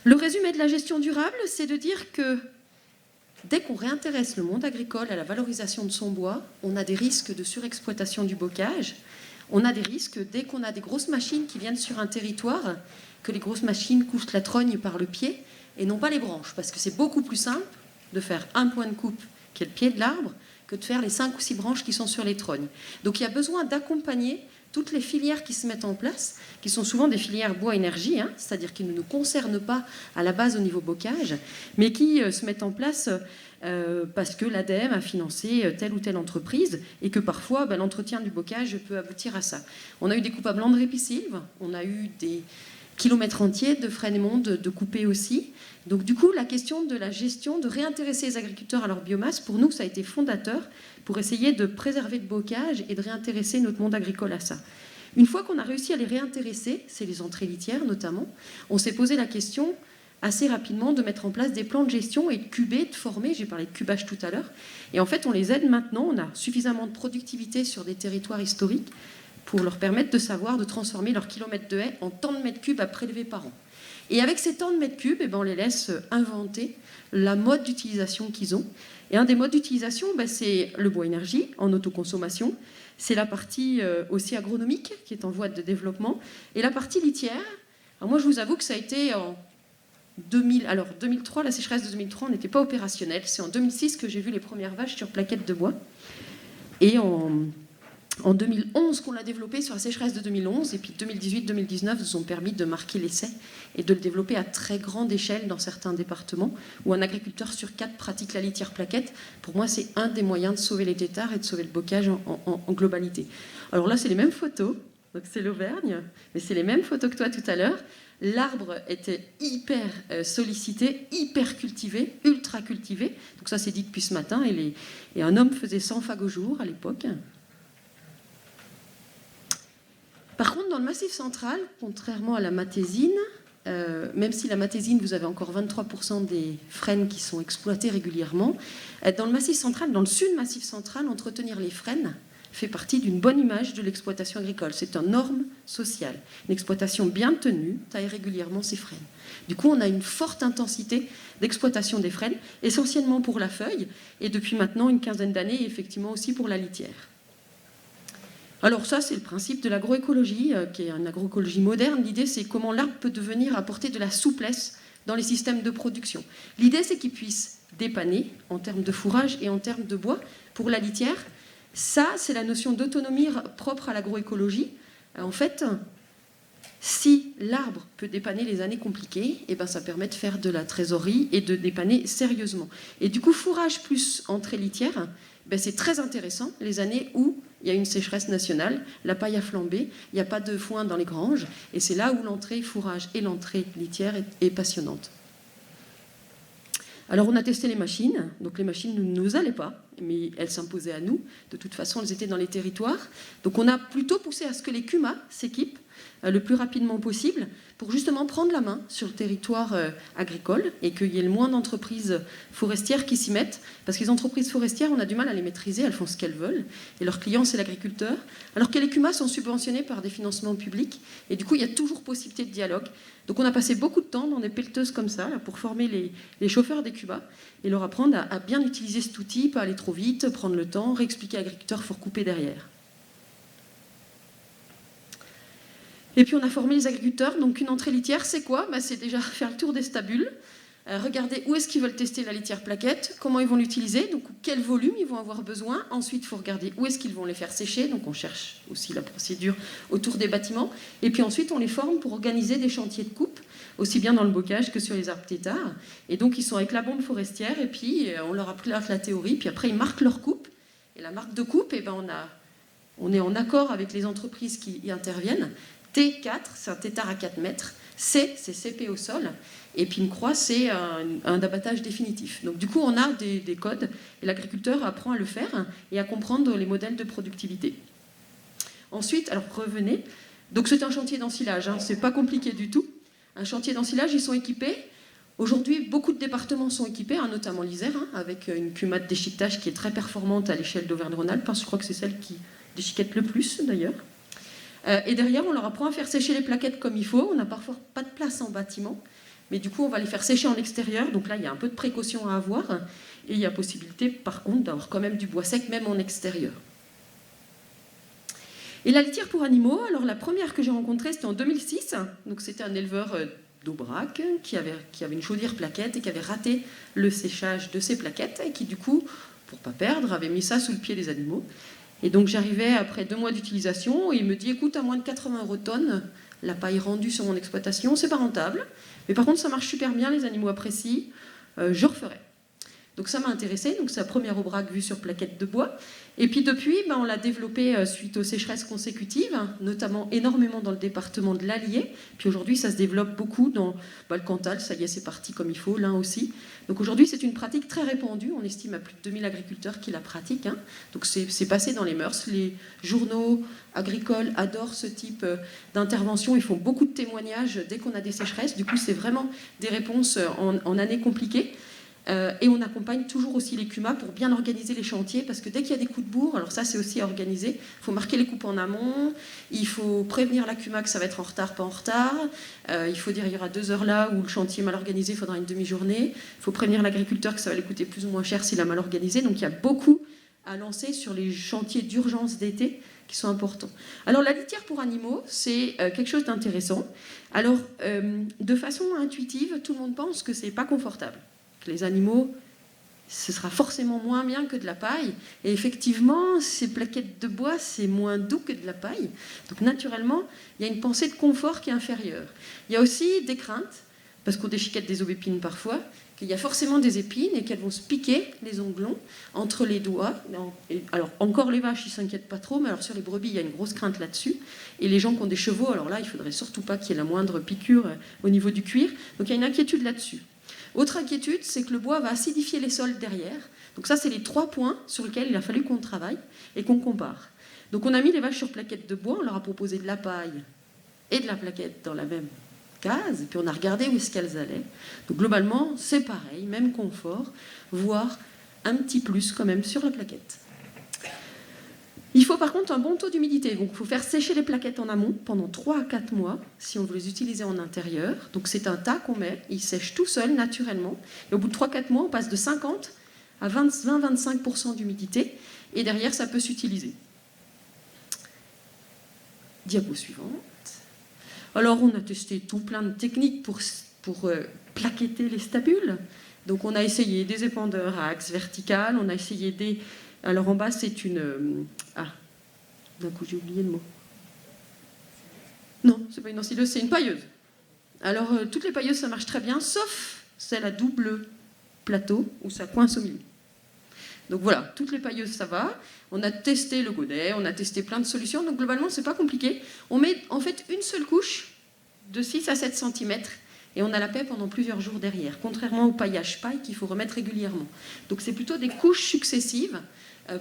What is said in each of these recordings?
Le résumé de la gestion durable, c'est de dire que dès qu'on réintéresse le monde agricole à la valorisation de son bois, on a des risques de surexploitation du bocage, on a des risques dès qu'on a des grosses machines qui viennent sur un territoire, que les grosses machines couchent la trogne par le pied et non pas les branches, parce que c'est beaucoup plus simple de faire un point de coupe qui est le pied de l'arbre que de faire les 5 ou 6 branches qui sont sur les trognes. Donc il y a besoin d'accompagner toutes les filières qui se mettent en place, qui sont souvent des filières bois-énergie, c'est-à-dire qui ne nous concernent pas à la base au niveau bocage, mais qui se mettent en place parce que l'ADEME a financé telle ou telle entreprise et que parfois l'entretien du bocage peut aboutir à ça. On a eu des coupables André Pissilve, on a eu des kilomètres entiers de Fresnemonde de couper aussi. Donc du coup, la question de la gestion, de réintéresser les agriculteurs à leur biomasse, pour nous, ça a été fondateur pour essayer de préserver le bocage et de réintéresser notre monde agricole à ça. Une fois qu'on a réussi à les réintéresser, c'est les entrées litières notamment, on s'est posé la question assez rapidement de mettre en place des plans de gestion et de cuber, de former, j'ai parlé de cubage tout à l'heure, et en fait on les aide maintenant, on a suffisamment de productivité sur des territoires historiques pour leur permettre de savoir de transformer leurs kilomètres de haies en tant de mètres cubes à prélever par an. Et avec ces temps de mètres cubes, on les laisse inventer la mode d'utilisation qu'ils ont. Et un des modes d'utilisation, c'est le bois énergie en autoconsommation. C'est la partie aussi agronomique qui est en voie de développement. Et la partie litière, alors moi je vous avoue que ça a été en 2003, la sécheresse de 2003, on n'était pas opérationnel. C'est en 2006 que j'ai vu les premières vaches sur plaquettes de bois. Et en 2011 qu'on l'a développé sur la sécheresse de 2011, et puis 2018-2019 nous ont permis de marquer l'essai et de le développer à très grande échelle dans certains départements où un agriculteur sur 4 pratique la litière plaquette. Pour moi, c'est un des moyens de sauver les têtards et de sauver le bocage en globalité. Alors là, c'est les mêmes photos, donc c'est l'Auvergne, mais c'est les mêmes photos que toi tout à l'heure. L'arbre était hyper sollicité, hyper cultivé, ultra cultivé. Donc ça, c'est dit depuis ce matin, et un homme faisait 100 fags au jour à l'époque. Par contre, dans le Massif central, contrairement à la Matésine, même si la Matésine, vous avez encore 23% des frênes qui sont exploitées régulièrement, dans le Massif central, dans le sud Massif central, entretenir les frênes fait partie d'une bonne image de l'exploitation agricole. C'est une norme sociale. Une exploitation bien tenue taille régulièrement ses frênes. Du coup, on a une forte intensité d'exploitation des frênes, essentiellement pour la feuille, et depuis maintenant une quinzaine d'années, effectivement aussi pour la litière. Alors ça, c'est le principe de l'agroécologie, qui est une agroécologie moderne. L'idée, c'est comment l'arbre peut devenir apporter de la souplesse dans les systèmes de production. L'idée, c'est qu'il puisse dépanner en termes de fourrage et en termes de bois. Pour la litière, ça, c'est la notion d'autonomie propre à l'agroécologie. En fait, si l'arbre peut dépanner les années compliquées, ça permet de faire de la trésorerie et de dépanner sérieusement. Et du coup, fourrage plus entrée litière, c'est très intéressant les années où il y a une sécheresse nationale, la paille a flambé, il n'y a pas de foin dans les granges, et c'est là où l'entrée fourrage et l'entrée litière est passionnante. Alors on a testé les machines, donc les machines ne nous allaient pas, mais elles s'imposaient à nous, de toute façon elles étaient dans les territoires, donc on a plutôt poussé à ce que les CUMA s'équipent le plus rapidement possible pour justement prendre la main sur le territoire agricole et qu'il y ait le moins d'entreprises forestières qui s'y mettent, parce que les entreprises forestières, on a du mal à les maîtriser, elles font ce qu'elles veulent, et leur client c'est l'agriculteur, alors que les CUMA sont subventionnés par des financements publics, et du coup il y a toujours possibilité de dialogue. Donc on a passé beaucoup de temps dans des pelleteuses comme ça, là, pour former les chauffeurs des CUMA, et leur apprendre à bien utiliser cet outil, pas aller trop vite, prendre le temps, réexpliquer à l'agriculteur, il faut recouper derrière. Et puis on a formé les agriculteurs, donc une entrée litière, c'est quoi ? C'est déjà faire le tour des stabules, regarder où est-ce qu'ils veulent tester la litière plaquette, comment ils vont l'utiliser, donc quel volume ils vont avoir besoin. Ensuite, il faut regarder où est-ce qu'ils vont les faire sécher, donc on cherche aussi la procédure autour des bâtiments. Et puis ensuite, on les forme pour organiser des chantiers de coupe, aussi bien dans le bocage que sur les arbres têtards. Et donc ils sont avec la bombe forestière, et puis on leur apprend la théorie, puis après ils marquent leur coupe. Et la marque de coupe, on est en accord avec les entreprises qui y interviennent. T4, c'est un tétard à 4 mètres. C, c'est CP au sol. Et puis une croix, c'est un abattage définitif. Donc du coup, on a des codes et l'agriculteur apprend à le faire et à comprendre les modèles de productivité. Ensuite, alors revenez. Donc c'est un chantier d'ensilage, c'est pas compliqué du tout. Un chantier d'ensilage, ils sont équipés. Aujourd'hui, beaucoup de départements sont équipés, notamment l'Isère, avec une CUMA de déchiquetage qui est très performante à l'échelle d'Auvergne-Rhône-Alpes. Je crois que c'est celle qui déchiquette le plus d'ailleurs. Et derrière, on leur apprend à faire sécher les plaquettes comme il faut. On n'a parfois pas de place en bâtiment. mais du coup on va les faire sécher en extérieur, donc là il y a un peu de précaution à avoir, et il y a possibilité par contre d'avoir quand même du bois sec même en extérieur. Et la litière pour animaux, alors la première que j'ai rencontrée c'était en 2006, donc c'était un éleveur d'Aubrac qui avait une chaudière plaquette et qui avait raté le séchage de ses plaquettes et qui du coup, pour ne pas perdre, avait mis ça sous le pied des animaux. Et donc j'arrivais après 2 mois d'utilisation et il me dit écoute, à moins de 80 € tonne, la paille rendue sur mon exploitation, c'est pas rentable, mais par contre ça marche super bien, les animaux apprécient, je referai. Donc ça m'a intéressée, donc c'est la première Aubrac vue sur plaquette de bois. Et puis depuis, on l'a développée suite aux sécheresses consécutives, notamment énormément dans le département de l'Allier. Puis aujourd'hui, ça se développe beaucoup dans le Cantal, ça y est, c'est parti comme il faut, l'Ain aussi. Donc aujourd'hui, c'est une pratique très répandue, on estime à plus de 2000 agriculteurs qui la pratiquent. Donc c'est passé dans les mœurs, les journaux agricoles adorent ce type d'intervention, ils font beaucoup de témoignages dès qu'on a des sécheresses. Du coup, c'est vraiment des réponses en années compliquées. Et on accompagne toujours aussi les CUMA pour bien organiser les chantiers, parce que dès qu'il y a des coups de bourre, alors ça c'est aussi à organiser, il faut marquer les coupes en amont, il faut prévenir la CUMA que ça va être en retard, pas en retard, il faut dire il y aura 2 heures là où le chantier est mal organisé, il faudra une demi-journée, il faut prévenir l'agriculteur que ça va lui coûter plus ou moins cher s'il a mal organisé, donc il y a beaucoup à lancer sur les chantiers d'urgence d'été qui sont importants. Alors la litière pour animaux, c'est quelque chose d'intéressant. Alors de façon intuitive, tout le monde pense que c'est pas confortable. Que les animaux, ce sera forcément moins bien que de la paille. Et effectivement, ces plaquettes de bois, c'est moins doux que de la paille. Donc naturellement, il y a une pensée de confort qui est inférieure. Il y a aussi des craintes, parce qu'on déchiquette des aubépines parfois, qu'il y a forcément des épines et qu'elles vont se piquer, les onglons, entre les doigts. Alors encore les vaches, ils ne s'inquiètent pas trop, mais alors sur les brebis, il y a une grosse crainte là-dessus. Et les gens qui ont des chevaux, alors là, il ne faudrait surtout pas qu'il y ait la moindre piqûre au niveau du cuir. Donc il y a une inquiétude là-dessus. Autre inquiétude, c'est que le bois va acidifier les sols derrière. Donc ça, c'est les 3 points sur lesquels il a fallu qu'on travaille et qu'on compare. Donc on a mis les vaches sur plaquettes de bois, on leur a proposé de la paille et de la plaquette dans la même case, et puis on a regardé où est-ce qu'elles allaient. Donc globalement, c'est pareil, même confort, voire un petit plus quand même sur la plaquette. Il faut par contre un bon taux d'humidité, donc il faut faire sécher les plaquettes en amont pendant 3 à 4 mois si on veut les utiliser en intérieur. Donc c'est un tas qu'on met, il sèche tout seul naturellement. Et au bout de 3-4 mois, on passe de 50 à 20-25% d'humidité et derrière ça peut s'utiliser. Diapo suivante. Alors on a testé tout plein de techniques pour plaquetter les stabules. Donc on a essayé des épandeurs à axe vertical, on a essayé des... Alors en bas, c'est une... d'un coup, j'ai oublié le mot. Non, c'est pas une ensileuse, c'est une pailleuse. Alors, toutes les pailleuses, ça marche très bien, sauf celle à double plateau, où ça coince au milieu. Donc voilà, toutes les pailleuses, ça va. On a testé le godet, on a testé plein de solutions. Donc globalement, c'est pas compliqué. On met en fait une seule couche de 6 à 7 cm et on a la paix pendant plusieurs jours derrière, contrairement au paillage paille qu'il faut remettre régulièrement. Donc c'est plutôt des couches successives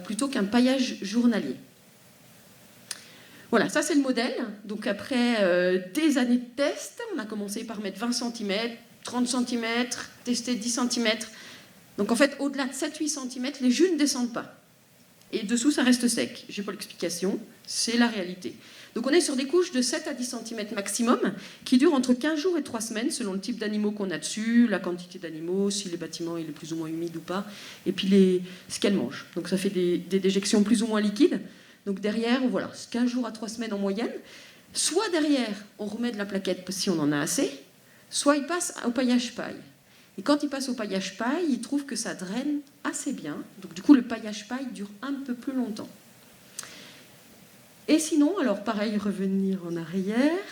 plutôt qu'un paillage journalier. Voilà, ça c'est le modèle. Donc après des années de tests, on a commencé par mettre 20 cm, 30 cm, tester 10 cm. Donc en fait, au-delà de 7-8 cm, les jus ne descendent pas. Et dessous, ça reste sec. Je n'ai pas l'explication, c'est la réalité. Donc on est sur des couches de 7 à 10 cm maximum, qui durent entre 15 jours et 3 semaines, selon le type d'animaux qu'on a dessus, la quantité d'animaux, si le bâtiment il est plus ou moins humide ou pas, et puis ce qu'elles mangent. Donc ça fait des déjections plus ou moins liquides. Donc derrière, voilà, 15 jours à 3 semaines en moyenne. Soit derrière, on remet de la plaquette si on en a assez, soit il passe au paillage paille. Et quand il passe au paillage paille, il trouve que ça draine assez bien. Donc du coup, le paillage paille dure un peu plus longtemps. Et sinon, alors pareil, revenir en arrière,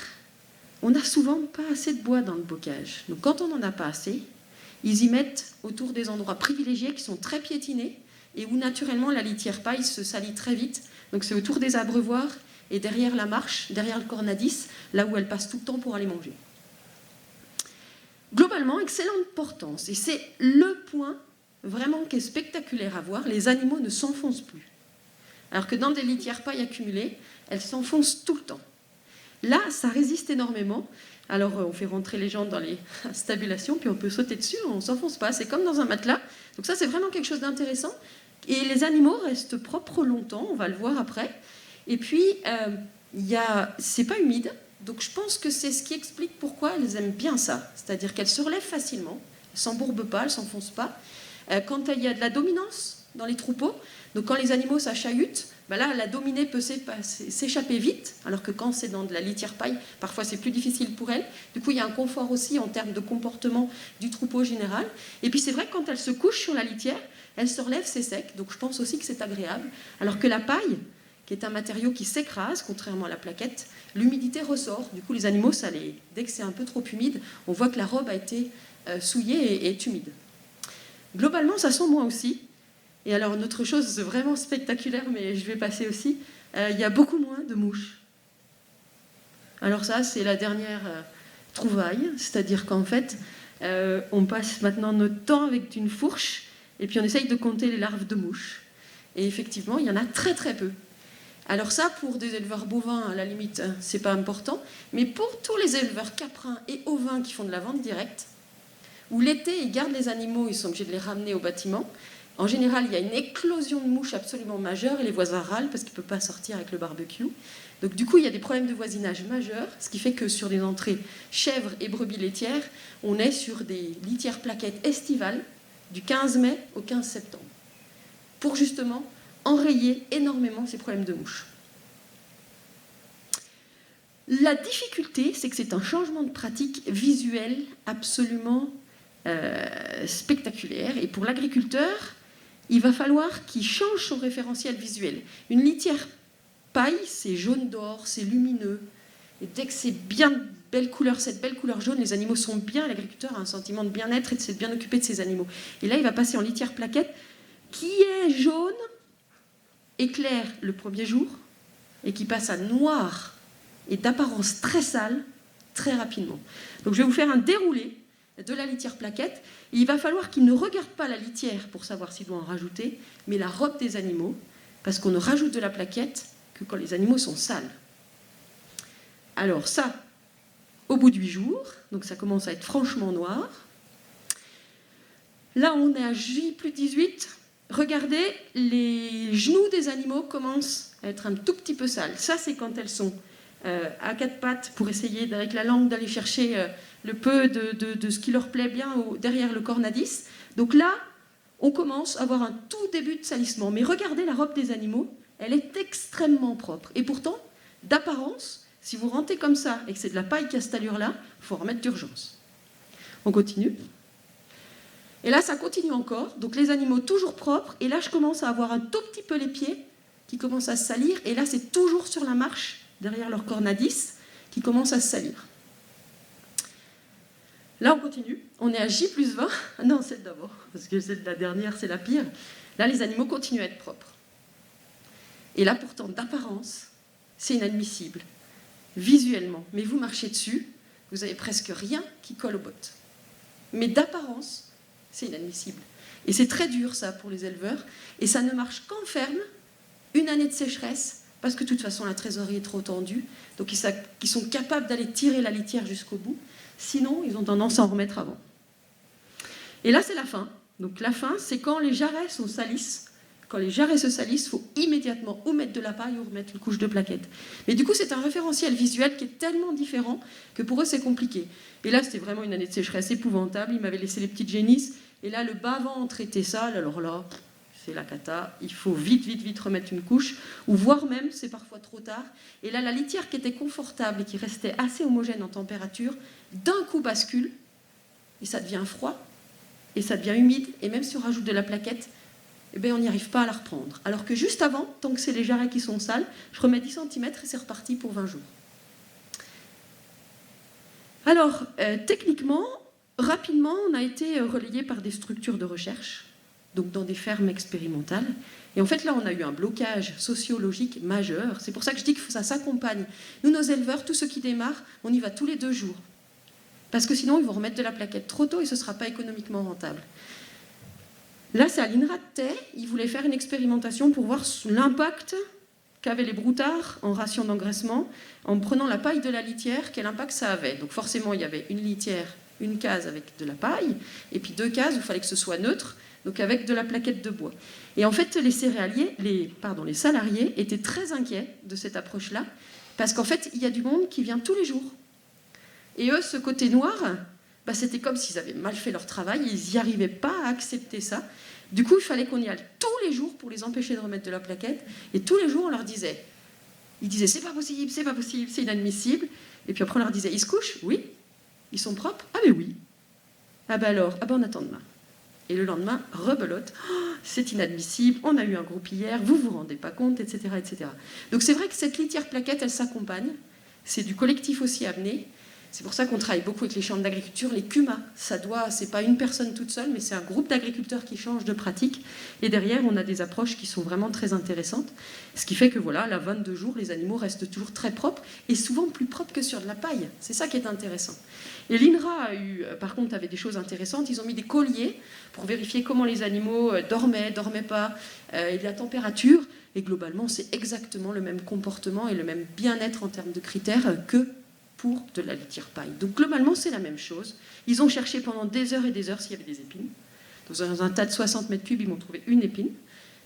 on n'a souvent pas assez de bois dans le bocage. Donc quand on n'en a pas assez, ils y mettent autour des endroits privilégiés qui sont très piétinés et où naturellement la litière paille se salit très vite. Donc c'est autour des abreuvoirs et derrière la marche, derrière le cornadis, là où elle passe tout le temps pour aller manger. Globalement, excellente portance. Et c'est le point vraiment qui est spectaculaire à voir. Les animaux ne s'enfoncent plus. Alors que dans des litières paille accumulées, elles s'enfoncent tout le temps. Là, ça résiste énormément. Alors, on fait rentrer les gens dans les stabulations, puis on peut sauter dessus, on ne s'enfonce pas. C'est comme dans un matelas. Donc ça, c'est vraiment quelque chose d'intéressant. Et les animaux restent propres longtemps, on va le voir après. Et puis, c'est pas humide. Donc je pense que c'est ce qui explique pourquoi elles aiment bien ça. C'est-à-dire qu'elles se relèvent facilement, elles ne s'embourbent pas, elles ne s'enfoncent pas. Quand il y a de la dominance dans les troupeaux, donc quand les animaux s'achahutent, ben là, la dominée peut s'échapper vite, alors que quand c'est dans de la litière paille, parfois c'est plus difficile pour elle. Du coup, il y a un confort aussi en termes de comportement du troupeau général. Et puis c'est vrai que quand elle se couche sur la litière, elle se relève, c'est sec. Donc je pense aussi que c'est agréable. Alors que la paille, qui est un matériau qui s'écrase, contrairement à la plaquette, l'humidité ressort. Du coup, les animaux, dès que c'est un peu trop humide, on voit que la robe a été souillée et est humide. Globalement, ça sent moins aussi. Et alors, une autre chose vraiment spectaculaire, mais je vais passer aussi, il y a beaucoup moins de mouches. Alors ça, c'est la dernière trouvaille, c'est-à-dire qu'en fait, on passe maintenant notre temps avec une fourche, et puis on essaye de compter les larves de mouches. Et effectivement, il y en a très très peu. Alors ça, pour des éleveurs bovins, à la limite, c'est pas important, mais pour tous les éleveurs caprins et ovins qui font de la vente directe, où l'été, ils gardent les animaux, ils sont obligés de les ramener au bâtiment. En général, il y a une éclosion de mouches absolument majeure et les voisins râlent parce qu'ils ne peuvent pas sortir avec le barbecue. Donc du coup, il y a des problèmes de voisinage majeurs, ce qui fait que sur les entrées chèvres et brebis laitières, on est sur des litières plaquettes estivales du 15 mai au 15 septembre, pour justement enrayer énormément ces problèmes de mouches. La difficulté, c'est que c'est un changement de pratique visuel absolument spectaculaire. Et pour l'agriculteur, il va falloir qu'il change son référentiel visuel. Une litière paille, c'est jaune d'or, c'est lumineux. Et dès que c'est bien belle couleur, cette belle couleur jaune, les animaux sont bien, l'agriculteur a un sentiment de bien-être et de s'être bien occupé de ses animaux. Et là, il va passer en litière plaquette, qui est jaune et clair le premier jour, et qui passe à noir et d'apparence très sale très rapidement. Donc je vais vous faire un déroulé de la litière plaquette. Et il va falloir qu'il ne regarde pas la litière pour savoir s'il doit en rajouter, mais la robe des animaux, parce qu'on ne rajoute de la plaquette que quand les animaux sont sales. Alors ça, au bout de 8 jours, donc ça commence à être franchement noir. Là, on est à J plus 18. Regardez, les genoux des animaux commencent à être un tout petit peu sales. Ça, c'est quand elles sont à quatre pattes pour essayer, avec la langue, d'aller chercher le peu de ce qui leur plaît bien derrière le cornadis. Donc là, on commence à avoir un tout début de salissement. Mais regardez la robe des animaux, elle est extrêmement propre. Et pourtant, d'apparence, si vous rentrez comme ça et que c'est de la paille qui a cette allure-là, il faut remettre d'urgence. On continue. Et là, ça continue encore. Donc les animaux toujours propres. Et là, je commence à avoir un tout petit peu les pieds qui commencent à se salir. Et là, c'est toujours sur la marche, derrière leur cornadis, qui commence à se salir. Là, on continue. On est à J plus 20. Non, celle d'abord, parce que celle de la dernière, c'est la pire. Là, les animaux continuent à être propres. Et là, pourtant, d'apparence, c'est inadmissible. Visuellement. Mais vous marchez dessus, vous avez presque rien qui colle aux bottes. Mais d'apparence, c'est inadmissible. Et c'est très dur, ça, pour les éleveurs. Et ça ne marche qu'en ferme, une année de sécheresse, parce que de toute façon, la trésorerie est trop tendue. Donc, ils sont capables d'aller tirer la litière jusqu'au bout. Sinon, ils ont tendance à en remettre avant. Et là, c'est la fin. Donc, la fin, c'est quand les jarrets sont salissent. Quand les jarrets se salissent, il faut immédiatement ou mettre de la paille ou remettre une couche de plaquettes. Mais du coup, c'est un référentiel visuel qui est tellement différent que pour eux, c'est compliqué. Et là, c'était vraiment une année de sécheresse épouvantable. Ils m'avaient laissé les petites génisses. Et là, le bas-ventre était sale. Alors là, c'est la cata. Il faut vite remettre une couche. Ou voire même, c'est parfois trop tard. Et là, la litière qui était confortable et qui restait assez homogène en température, d'un coup bascule. Et ça devient froid. Et ça devient humide. Et même si on rajoute de la plaquette, eh bien, on n'y arrive pas à la reprendre. Alors que juste avant, tant que c'est les jarrets qui sont sales, je remets 10 cm et c'est reparti pour 20 jours. Alors, techniquement, rapidement, on a été relayé par des structures de recherche, donc dans des fermes expérimentales. Et en fait, là, on a eu un blocage sociologique majeur. C'est pour ça que je dis que ça s'accompagne. Nous, nos éleveurs, tous ceux qui démarrent, on y va tous les 2 jours. Parce que sinon, ils vont remettre de la plaquette trop tôt et ce ne sera pas économiquement rentable. Là, c'est à l'INRA de Tay. Ils voulaient faire une expérimentation pour voir l'impact qu'avaient les broutards en ration d'engraissement en prenant la paille de la litière, quel impact ça avait. Donc forcément, il y avait une litière, une case avec de la paille, et puis 2 cases où il fallait que ce soit neutre, donc avec de la plaquette de bois. Et en fait, les salariés étaient très inquiets de cette approche-là, Parce qu'en fait, il y a du monde qui vient tous les jours. Et eux, ce côté noir, bah, c'était comme s'ils avaient mal fait leur travail, ils n'y arrivaient pas à accepter ça. Du coup, il fallait qu'on y aille tous les jours pour les empêcher de remettre de la plaquette. Et tous les jours, on leur disait, ils disaient, c'est pas possible, c'est inadmissible. Et puis après, on leur disait, ils se couchent? Oui. Ils sont propres? Ah ben oui. Ah ben alors, ah ben on attend demain. Et le lendemain, rebelote, oh, c'est inadmissible, on a eu un groupe hier, vous vous rendez pas compte, etc. etc. Donc c'est vrai que cette litière plaquette, elle s'accompagne. C'est du collectif aussi amené. C'est pour ça qu'on travaille beaucoup avec les chambres d'agriculture, les CUMA. C'est pas une personne toute seule, mais c'est un groupe d'agriculteurs qui change de pratique. Et derrière, on a des approches qui sont vraiment très intéressantes. Ce qui fait que voilà, à la 22 jours, les animaux restent toujours très propres et souvent plus propres que sur de la paille. C'est ça qui est intéressant. Et l'INRA par contre, avait des choses intéressantes. Ils ont mis des colliers pour vérifier comment les animaux dormaient pas, et la température. Et globalement, c'est exactement le même comportement et le même bien-être en termes de critères que pour de la litière paille. Donc globalement, c'est la même chose. Ils ont cherché pendant des heures et des heures s'il y avait des épines. Dans un tas de 60 mètres cubes, ils m'ont trouvé une épine.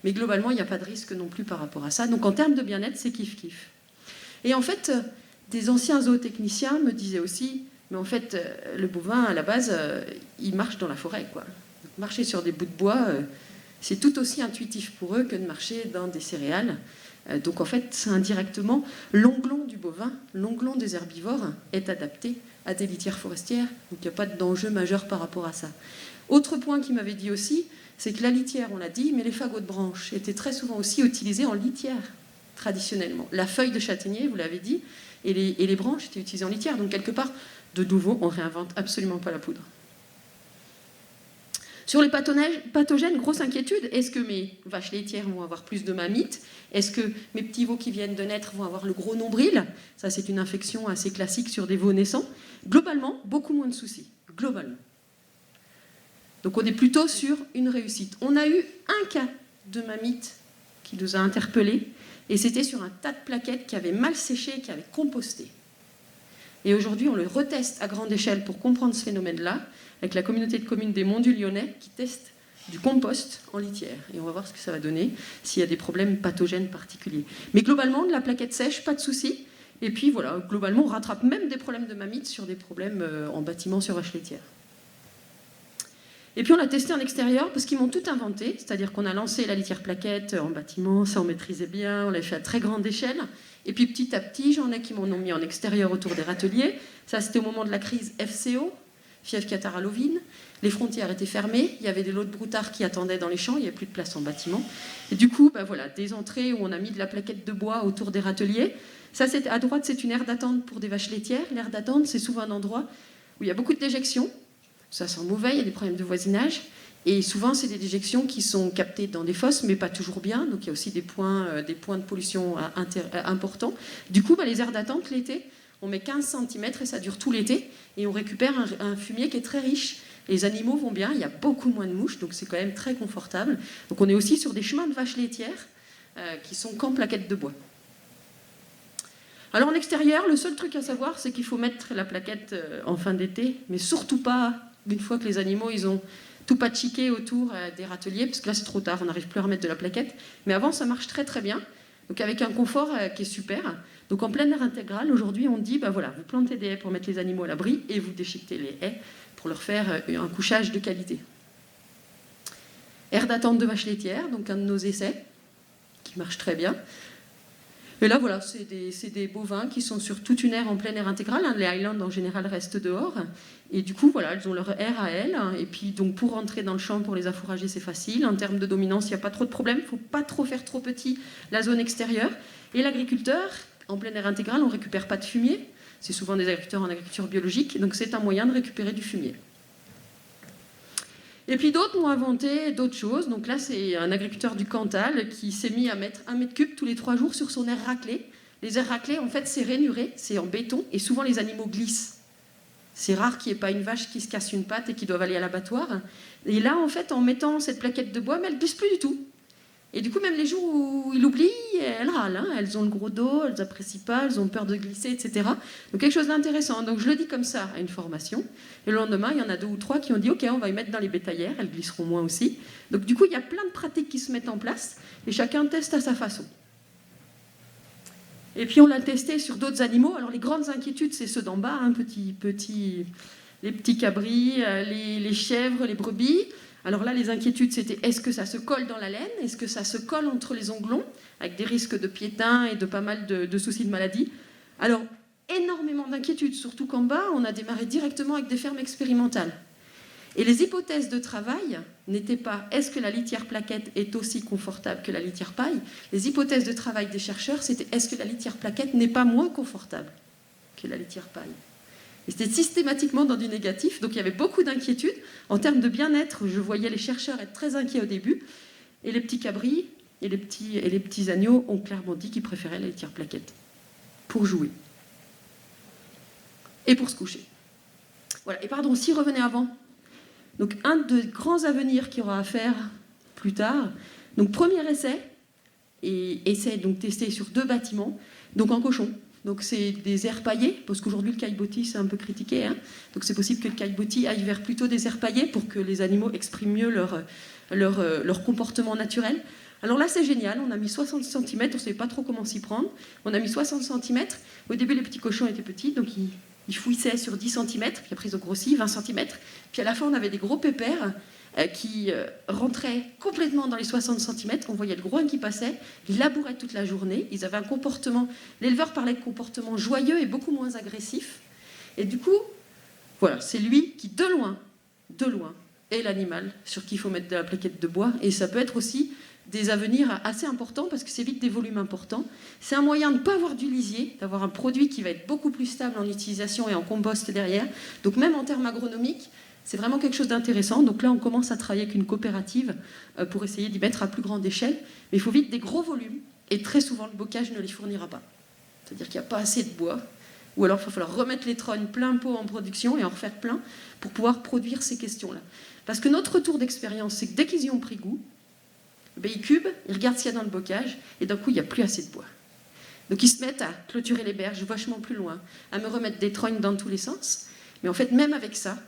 Mais globalement, il n'y a pas de risque non plus par rapport à ça. Donc en termes de bien-être, c'est kiff-kiff. Et en fait, des anciens zootechniciens me disaient aussi, mais en fait, le bovin, à la base, il marche dans la forêt, quoi. Donc, marcher sur des bouts de bois, c'est tout aussi intuitif pour eux que de marcher dans des céréales. Donc en fait, indirectement, l'onglon du bovin, l'onglon des herbivores est adapté à des litières forestières. Donc il n'y a pas d'enjeu majeur par rapport à ça. Autre point qu'il m'avait dit aussi, c'est que la litière, on l'a dit, mais les fagots de branches étaient très souvent aussi utilisés en litière, traditionnellement. La feuille de châtaignier, vous l'avez dit, et les branches étaient utilisées en litière. Donc quelque part, de nouveau, on ne réinvente absolument pas la poudre. Sur les pathogènes, grosse inquiétude, est-ce que mes vaches laitières vont avoir plus de mammites? Est-ce que mes petits veaux qui viennent de naître vont avoir le gros nombril? Ça, c'est une infection assez classique sur des veaux naissants. Globalement, beaucoup moins de soucis. Globalement. Donc on est plutôt sur une réussite. On a eu un cas de mammite qui nous a interpellés, et c'était sur un tas de plaquettes qui avait mal séché, qui avait composté. Et aujourd'hui, on le reteste à grande échelle pour comprendre ce phénomène-là, avec la communauté de communes des Monts du Lyonnais qui teste du compost en litière. Et on va voir ce que ça va donner, s'il y a des problèmes pathogènes particuliers. Mais globalement, de la plaquette sèche, pas de souci. Et puis voilà, globalement, on rattrape même des problèmes de mammites sur des problèmes en bâtiment sur vache laitière. Et puis on l'a testé en extérieur parce qu'ils m'ont tout inventé, c'est-à-dire qu'on a lancé la litière plaquette en bâtiment, ça on maîtrisait bien, on l'a fait à très grande échelle. Et puis petit à petit, j'en ai qui m'en ont mis en extérieur autour des râteliers. Ça, c'était au moment de la crise FCO, fièvre catarrhale ovine. Les frontières étaient fermées, il y avait des lots de broutards qui attendaient dans les champs, il n'y avait plus de place en bâtiment. Et du coup, ben voilà, des entrées où on a mis de la plaquette de bois autour des râteliers. Ça, à droite, c'est une aire d'attente pour des vaches laitières. L'aire d'attente, c'est souvent un endroit où il y a beaucoup de déjections. Ça sent mauvais, il y a des problèmes de voisinage. Et souvent, c'est des déjections qui sont captées dans des fosses, mais pas toujours bien. Donc il y a aussi des points de pollution importants. Du coup, les aires d'attente, l'été, on met 15 cm et ça dure tout l'été. Et on récupère un fumier qui est très riche. Les animaux vont bien, il y a beaucoup moins de mouches, donc c'est quand même très confortable. Donc on est aussi sur des chemins de vaches laitières qui sont qu'en plaquettes de bois. Alors en extérieur, le seul truc à savoir, c'est qu'il faut mettre la plaquette en fin d'été, mais surtout pas une fois que les animaux ils ont tout patchiqué autour des râteliers, parce que là c'est trop tard, on n'arrive plus à remettre de la plaquette. Mais avant, ça marche très très bien, donc avec un confort qui est super. Donc en plein air intégral, aujourd'hui on dit, voilà, vous plantez des haies pour mettre les animaux à l'abri et vous déchiquetez les haies pour leur faire un couchage de qualité. Aire d'attente de vaches laitières, donc un de nos essais, qui marche très bien. Et là, voilà, c'est des bovins qui sont sur toute une aire en plein air intégral. Les Highlands, en général, restent dehors. Et du coup, voilà, elles ont leur aire à elles. Et puis, donc, pour rentrer dans le champ, pour les affourager, c'est facile. En termes de dominance, il n'y a pas trop de problème. Il ne faut pas trop faire trop petit la zone extérieure. Et l'agriculteur, en plein air intégral, on ne récupère pas de fumier. C'est souvent des agriculteurs en agriculture biologique. Donc, c'est un moyen de récupérer du fumier. Et puis d'autres ont inventé d'autres choses. Donc là, c'est un agriculteur du Cantal qui s'est mis à mettre 1 mètre cube tous les 3 jours sur son aire raclée. Les aires raclées, en fait, c'est rainuré, c'est en béton, et souvent les animaux glissent. C'est rare qu'il n'y ait pas une vache qui se casse une patte et qui doive aller à l'abattoir. Et là, en fait, en mettant cette plaquette de bois, elle ne glisse plus du tout. Et du coup, même les jours où il oublie, elles râlent. Elles ont le gros dos, elles n'apprécient pas, elles ont peur de glisser, etc. Donc quelque chose d'intéressant. Donc je le dis comme ça à une formation. Et le lendemain, il y en a 2 ou 3 qui ont dit « Ok, on va y mettre dans les bétaillères, elles glisseront moins aussi. » Donc du coup, il y a plein de pratiques qui se mettent en place et chacun teste à sa façon. Et puis on l'a testé sur d'autres animaux. Alors les grandes inquiétudes, c'est ceux d'en bas, hein, les petits cabris, les chèvres, les brebis. Alors là, les inquiétudes, c'était est-ce que ça se colle dans la laine? Est-ce que ça se colle entre les ongles, avec des risques de piétins et de pas mal de soucis de maladie? Alors, énormément d'inquiétudes, surtout qu'en bas, on a démarré directement avec des fermes expérimentales. Et les hypothèses de travail n'étaient pas est-ce que la litière plaquette est aussi confortable que la litière paille? Les hypothèses de travail des chercheurs, c'était est-ce que la litière plaquette n'est pas moins confortable que la litière paille? Et c'était systématiquement dans du négatif, donc il y avait beaucoup d'inquiétudes. En termes de bien-être, je voyais les chercheurs être très inquiets au début, et les petits cabris et les petits agneaux ont clairement dit qu'ils préféraient la litière plaquette pour jouer et pour se coucher. Voilà. Et pardon, s'y revenait avant. Donc un des grands avenirs qu'il y aura à faire plus tard, donc premier essai, et essai donc testé sur 2 bâtiments, donc en cochon. Donc c'est des aires paillées, parce qu'aujourd'hui le caillebotis c'est un peu critiqué, hein. Donc c'est possible que le caillebotis aille vers plutôt des aires paillées pour que les animaux expriment mieux leur comportement naturel. Alors là c'est génial, on a mis 60 cm, on ne savait pas trop comment s'y prendre, on a mis 60 cm, au début les petits cochons étaient petits, donc ils fouissaient sur 10 cm, puis après ils ont grossi, 20 cm, puis à la fin on avait des gros pépères qui rentraient complètement dans les 60 cm, on voyait le groin qui passait, ils labouraient toute la journée, ils avaient un comportement, l'éleveur parlait de comportement joyeux et beaucoup moins agressif, et du coup, voilà, c'est lui qui de loin, est l'animal sur qui il faut mettre de la plaquette de bois, et ça peut être aussi des avenirs assez importants parce que c'est vite des volumes importants. C'est un moyen de ne pas avoir du lisier, d'avoir un produit qui va être beaucoup plus stable en utilisation et en compost derrière. Donc même en termes agronomiques, c'est vraiment quelque chose d'intéressant. Donc là, on commence à travailler avec une coopérative pour essayer d'y mettre à plus grande échelle. Mais il faut vite des gros volumes et très souvent, le bocage ne les fournira pas. C'est-à-dire qu'il n'y a pas assez de bois. Ou alors, il va falloir remettre les trognes plein pot en production et en refaire plein pour pouvoir produire ces questions-là. Parce que notre retour d'expérience, c'est que dès qu'ils y ont pris goût, ils cubent, ils regardent ce qu'il y a dans le bocage, et d'un coup, il n'y a plus assez de bois. Donc ils se mettent à clôturer les berges vachement plus loin, à me remettre des trognes dans tous les sens. Mais en fait, même avec ça,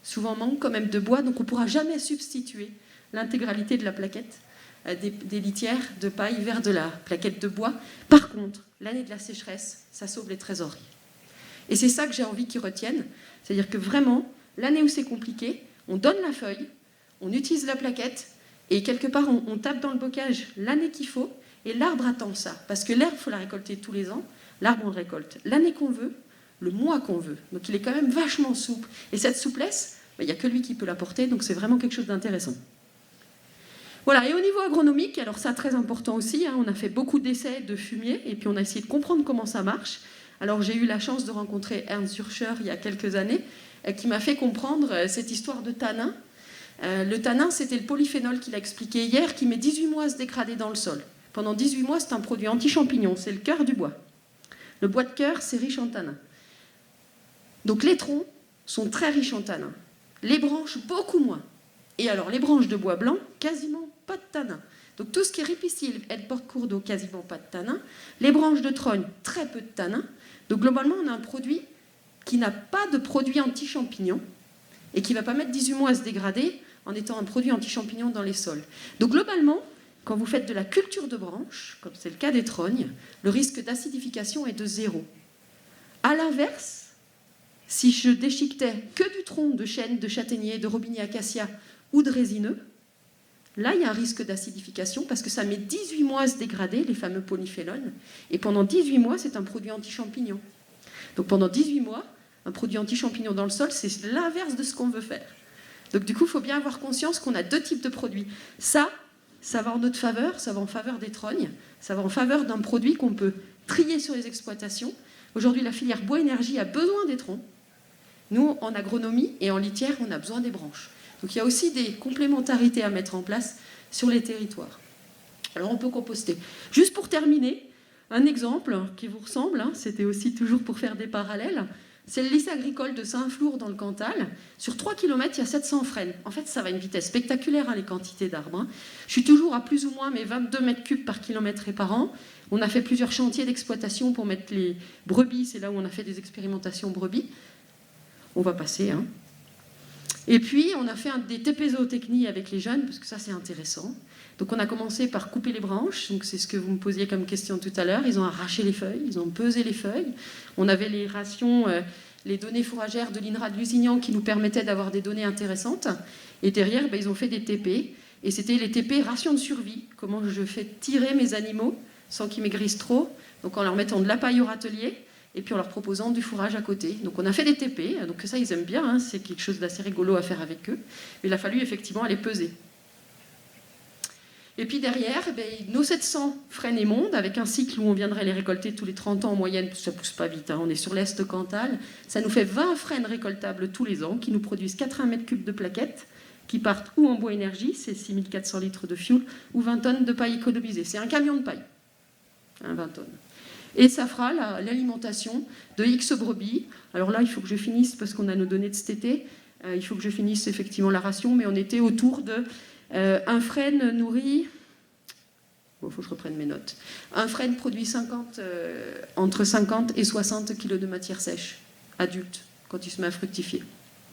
souvent on manque quand même de bois, donc on ne pourra jamais substituer l'intégralité de la plaquette des litières de paille vers de la plaquette de bois. Par contre, l'année de la sécheresse, ça sauve les trésoreries. Et c'est ça que j'ai envie qu'ils retiennent, c'est-à-dire que vraiment, l'année où c'est compliqué, on donne la feuille, on utilise la plaquette, et quelque part, on tape dans le bocage l'année qu'il faut, et l'arbre attend ça. Parce que l'herbe, il faut la récolter tous les ans. L'arbre, on le récolte l'année qu'on veut, le mois qu'on veut. Donc il est quand même vachement souple. Et cette souplesse, il n'y a que lui qui peut l'apporter, donc c'est vraiment quelque chose d'intéressant. Voilà, et au niveau agronomique, alors ça, très important aussi, hein, on a fait beaucoup d'essais de fumier, et puis on a essayé de comprendre comment ça marche. Alors j'ai eu la chance de rencontrer Ernst Zürcher il y a quelques années, qui m'a fait comprendre cette histoire de tanin. Le tanin, c'était le polyphénol qu'il a expliqué hier, qui met 18 mois à se dégrader dans le sol. Pendant 18 mois, c'est un produit anti-champignon, c'est le cœur du bois. Le bois de cœur, c'est riche en tanin. Donc les troncs sont très riches en tanin. Les branches, beaucoup moins. Et alors, les branches de bois blanc, quasiment pas de tanin. Donc tout ce qui est ripisylve et le porte-cours d'eau, quasiment pas de tanin. Les branches de trogne, très peu de tanin. Donc globalement, on a un produit qui n'a pas de produit anti-champignon et qui ne va pas mettre 18 mois à se dégrader en étant un produit anti-champignon dans les sols. Donc globalement, quand vous faites de la culture de branches, comme c'est le cas des trognes, le risque d'acidification est de 0. A l'inverse, si je déchiquetais que du tronc de chêne, de châtaignier, de robinier acacia ou de résineux, là, il y a un risque d'acidification parce que ça met 18 mois à se dégrader, les fameux polyphénols, et pendant 18 mois, c'est un produit anti-champignon. Donc pendant 18 mois, un produit anti-champignon dans le sol, c'est l'inverse de ce qu'on veut faire. Donc du coup, il faut bien avoir conscience qu'on a 2 types de produits. Ça va en notre faveur, ça va en faveur des trognes, ça va en faveur d'un produit qu'on peut trier sur les exploitations. Aujourd'hui, la filière bois-énergie a besoin des troncs. Nous, en agronomie et en litière, on a besoin des branches. Donc il y a aussi des complémentarités à mettre en place sur les territoires. Alors on peut composter. Juste pour terminer, un exemple qui vous ressemble, hein, c'était aussi toujours pour faire des parallèles, c'est le lycée agricole de Saint-Flour dans le Cantal. Sur 3 km, il y a 700 frênes. En fait, ça va à une vitesse spectaculaire, hein, les quantités d'arbres. Hein. Je suis toujours à plus ou moins mes 22 mètres cubes par kilomètre et par an. On a fait plusieurs chantiers d'exploitation pour mettre les brebis. C'est là où on a fait des expérimentations brebis. On va passer. Hein. Et puis, on a fait des TP zootechnie avec les jeunes, parce que ça, c'est intéressant. Donc, on a commencé par couper les branches. Donc, c'est ce que vous me posiez comme question tout à l'heure. Ils ont arraché les feuilles, ils ont pesé les feuilles. On avait les rations, les données fourragères de l'INRA de Lusignan qui nous permettaient d'avoir des données intéressantes. Et derrière, ils ont fait des TP. Et c'était les TP rations de survie. Comment je fais tirer mes animaux sans qu'ils maigrissent trop. Donc, en leur mettant de la paille au râtelier. Et puis en leur proposant du fourrage à côté. Donc on a fait des TP, donc ça ils aiment bien, hein, c'est quelque chose d'assez rigolo à faire avec eux. Mais il a fallu effectivement aller peser. Et puis derrière, nos 700 frênes émondes, avec un cycle où on viendrait les récolter tous les 30 ans en moyenne, parce que ça ne pousse pas vite, hein, on est sur l'Est Cantal, ça nous fait 20 frênes récoltables tous les ans, qui nous produisent 80 mètres cubes de plaquettes, qui partent ou en bois énergie, c'est 6400 litres de fuel, ou 20 tonnes de paille économisée. C'est un camion de paille, 20 tonnes. Et ça fera l'alimentation de X brebis. Alors là, il faut que je finisse, parce qu'on a nos données de cet été, il faut que je finisse effectivement la ration, mais on était autour de un frêne nourrit... Bon, il faut que je reprenne mes notes. Un frêne produit entre 50 et 60 kg de matière sèche, adulte, quand il se met à fructifier.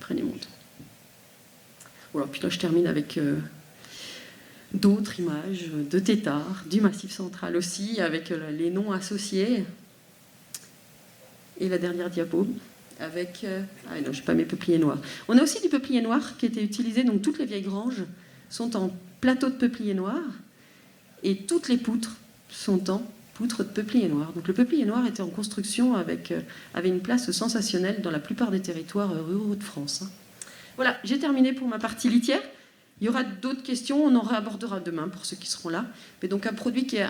Frêne émonde. Voilà, puis là, je termine avec... d'autres images de têtards, du Massif central aussi, avec les noms associés. Et la dernière diapo, avec... ah non, je n'ai pas mes peupliers noirs. On a aussi du peuplier noir qui était utilisé, donc toutes les vieilles granges sont en plateau de peuplier noir, et toutes les poutres sont en poutres de peuplier noir. Donc le peuplier noir était en construction avait une place sensationnelle dans la plupart des territoires ruraux de France. Voilà, j'ai terminé pour ma partie litière. Il y aura d'autres questions, on en réabordera demain pour ceux qui seront là. Mais donc un produit qui est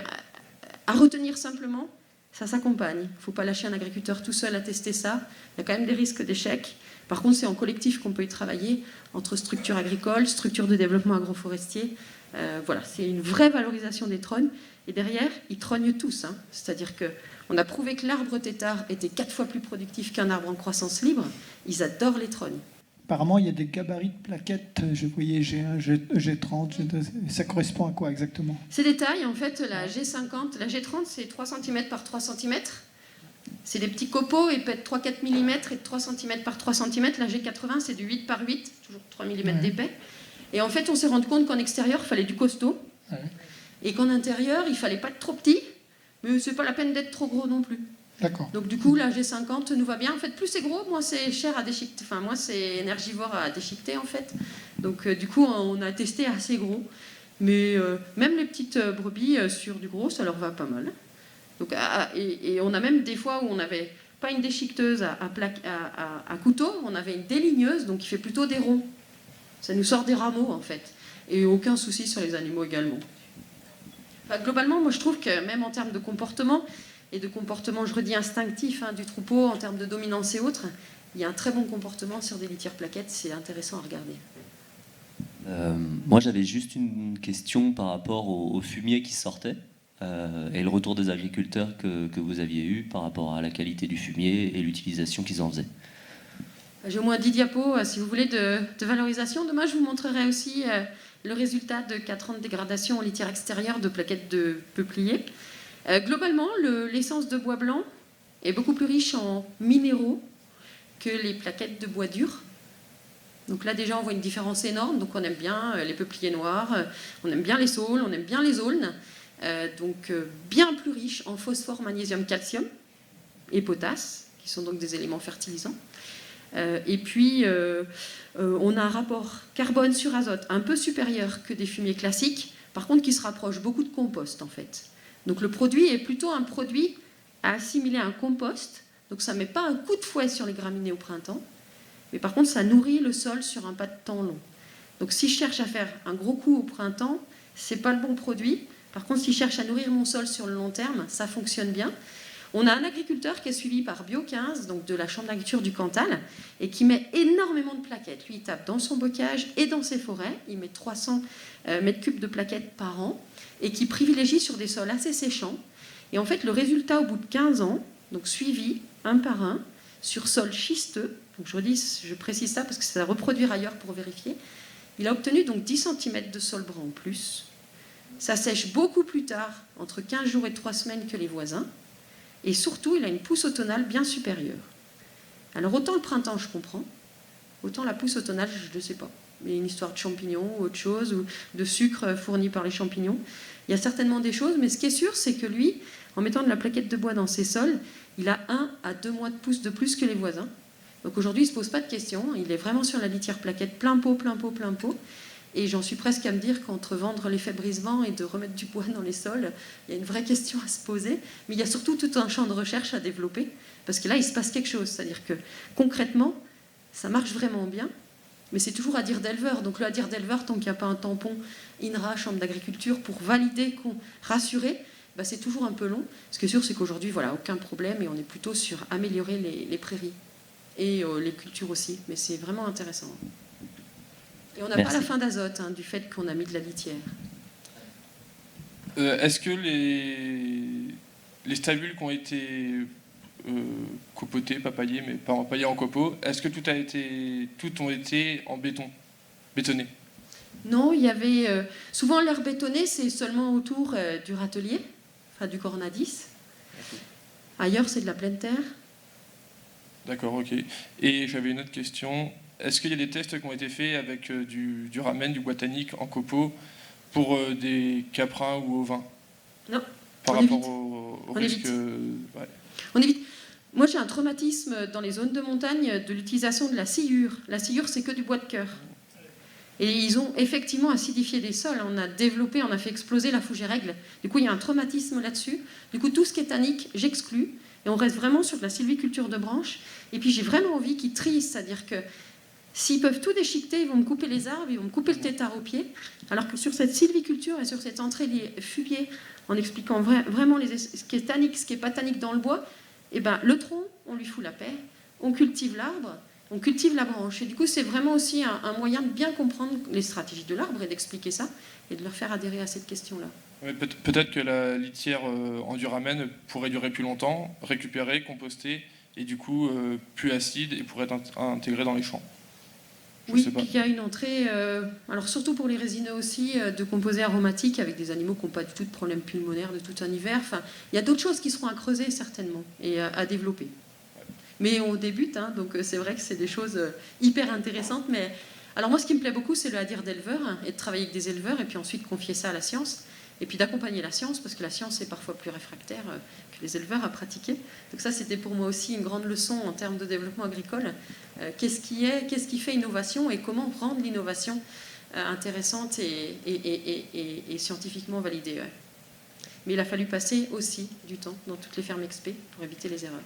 à retenir simplement, ça s'accompagne. Il ne faut pas lâcher un agriculteur tout seul à tester ça. Il y a quand même des risques d'échec. Par contre, c'est en collectif qu'on peut y travailler, entre structures agricoles, structures de développement agroforestier. Voilà, c'est une vraie valorisation des trognes. Et derrière, ils trognent tous. Hein. C'est-à-dire qu'on a prouvé que l'arbre tétard était 4 fois plus productif qu'un arbre en croissance libre. Ils adorent les trognes. Apparemment, il y a des gabarits de plaquettes. Je voyais G1, G30, G2. Ça correspond à quoi exactement? C'est des tailles. En fait, la G50, la G30, c'est 3 cm par 3 cm. C'est des petits copeaux, ils pètent 3-4 mm et 3 cm par 3 cm. La G80, c'est du 8 par 8, toujours 3 mm d'épais. Et en fait, on s'est rendu compte qu'en extérieur, il fallait du costaud. Ouais. Et qu'en intérieur, il ne fallait pas être trop petit, mais ce n'est pas la peine d'être trop gros non plus. D'accord. Donc du coup, la G50 nous va bien. En fait, plus c'est gros, moins c'est cher à déchiqueter. Enfin, moins c'est énergivore à déchiqueter, en fait. Donc du coup, on a testé assez gros. Mais même les petites brebis sur du gros, ça leur va pas mal. Donc, et on a même des fois où on n'avait pas une déchiqueteuse à couteau, on avait une déligneuse, donc qui fait plutôt des ronds. Ça nous sort des rameaux, en fait. Et aucun souci sur les animaux également. Enfin, globalement, moi je trouve que même en termes de comportement, et de comportement, je redis, instinctif du troupeau, en termes de dominance et autres, il y a un très bon comportement sur des litières plaquettes, c'est intéressant à regarder. Moi j'avais juste une question par rapport au fumier qui sortait et le retour des agriculteurs que vous aviez eu par rapport à la qualité du fumier et l'utilisation qu'ils en faisaient. J'ai au moins 10 diapos, si vous voulez, de valorisation. Demain, je vous montrerai aussi le résultat de 4 ans de dégradation en litière extérieure de plaquettes de peuplier. Globalement, l'essence de bois blanc est beaucoup plus riche en minéraux que les plaquettes de bois dur. Donc là, déjà, on voit une différence énorme. Donc on aime bien les peupliers noirs, on aime bien les saules, on aime bien les aulnes. Donc bien plus riche en phosphore, magnésium, calcium et potasse, qui sont donc des éléments fertilisants. Et puis, on a un rapport carbone sur azote un peu supérieur que des fumiers classiques, par contre qui se rapproche beaucoup de compost en fait. Donc le produit est plutôt un produit à assimiler à un compost, donc ça ne met pas un coup de fouet sur les graminées au printemps, mais par contre ça nourrit le sol sur un pas de temps long. Donc si je cherche à faire un gros coup au printemps, ce n'est pas le bon produit. Par contre, si je cherche à nourrir mon sol sur le long terme, ça fonctionne bien. On a un agriculteur qui est suivi par Bio15, donc de la Chambre d'agriculture du Cantal, et qui met énormément de plaquettes. Lui, il tape dans son bocage et dans ses forêts. Il met 300 mètres cubes de plaquettes par an, et qui privilégie sur des sols assez séchants. Et en fait, le résultat au bout de 15 ans, donc suivi un par un, sur sol schisteux, donc je précise ça parce que c'est à reproduire ailleurs pour vérifier, il a obtenu donc 10 cm de sol brun en plus. Ça sèche beaucoup plus tard, entre 15 jours et 3 semaines que les voisins. Et surtout, il a une pousse automnale bien supérieure. Alors autant le printemps, je comprends, Autant la pousse au tonnage, je ne sais pas. Mais une histoire de champignons ou autre chose, ou de sucre fourni par les champignons. Il y a certainement des choses, mais ce qui est sûr, c'est que lui, en mettant de la plaquette de bois dans ses sols, il a 1 à 2 mois de pousse de plus que les voisins. Donc aujourd'hui, il ne se pose pas de questions. Il est vraiment sur la litière plaquette, plein pot, plein pot, plein pot. Et j'en suis presque à me dire qu'entre vendre l'effet brise-vent et de remettre du bois dans les sols, il y a une vraie question à se poser. Mais il y a surtout tout un champ de recherche à développer. Parce que là, il se passe quelque chose. C'est-à-dire que concrètement, ça marche vraiment bien. Mais c'est toujours à dire d'éleveur. Donc, à dire d'éleveur, tant qu'il n'y a pas un tampon INRA, Chambre d'agriculture, pour valider, rassurer, bah, c'est toujours un peu long. Ce qui est sûr, c'est qu'aujourd'hui, voilà, aucun problème. Et on est plutôt sur améliorer les prairies. Et les cultures aussi. Mais c'est vraiment intéressant. Et on n'a pas la fin d'azote du fait qu'on a mis de la litière. Est-ce que les stabules qui ont été copotés, pas paillés, mais pas paillés en copeaux, est-ce que tout ont été en bétonné? Non, il y avait... souvent, l'air bétonné, c'est seulement autour du râtelier, enfin du cornadis. Ailleurs, c'est de la pleine terre. D'accord, ok. Et j'avais une autre question. Est-ce qu'il y a des tests qui ont été faits avec du ramen, du bois tannique en copeaux pour des caprins ou ovins? Non. Par rapport au risque... Ouais. On évite. Moi, j'ai un traumatisme dans les zones de montagne de l'utilisation de la sciure. La sciure, c'est que du bois de cœur. Et ils ont effectivement acidifié des sols. On a fait exploser la fougère aigle. Du coup, il y a un traumatisme là-dessus. Du coup, tout ce qui est tannique, j'exclus. Et on reste vraiment sur de la sylviculture de branches. Et puis, j'ai vraiment envie qu'ils trient, c'est-à-dire que s'ils peuvent tout déchiqueter, ils vont me couper les arbres, ils vont me couper le tétard au pied. Alors que sur cette sylviculture et sur cette entrée des fumiers, en expliquant vraiment ce qui est tannique, ce qui n'est pas tannique dans le bois, eh ben, le tronc, on lui fout la paix, on cultive l'arbre, on cultive la branche. Et du coup, c'est vraiment aussi un moyen de bien comprendre les stratégies de l'arbre et d'expliquer ça et de leur faire adhérer à cette question-là. Ouais, peut-être que la litière en duramen pourrait durer plus longtemps, récupérer, composter, et du coup plus acide et pourrait être intégrée dans les champs. Oui, puis il y a une entrée, alors surtout pour les résineux aussi, de composés aromatiques avec des animaux qui n'ont pas du tout de problème pulmonaire de tout un hiver. Enfin, il y a d'autres choses qui seront à creuser certainement et à développer. Mais on débute, donc c'est vrai que c'est des choses hyper intéressantes. Mais alors moi, ce qui me plaît beaucoup, c'est le à dire d'éleveur et de travailler avec des éleveurs et puis ensuite confier ça à la science. Et puis d'accompagner la science, parce que la science est parfois plus réfractaire que les éleveurs à pratiquer. Donc ça, c'était pour moi aussi une grande leçon en termes de développement agricole. Qu'est-ce qui fait innovation et comment rendre l'innovation intéressante et scientifiquement validée. Ouais. Mais il a fallu passer aussi du temps dans toutes les fermes XP pour éviter les erreurs.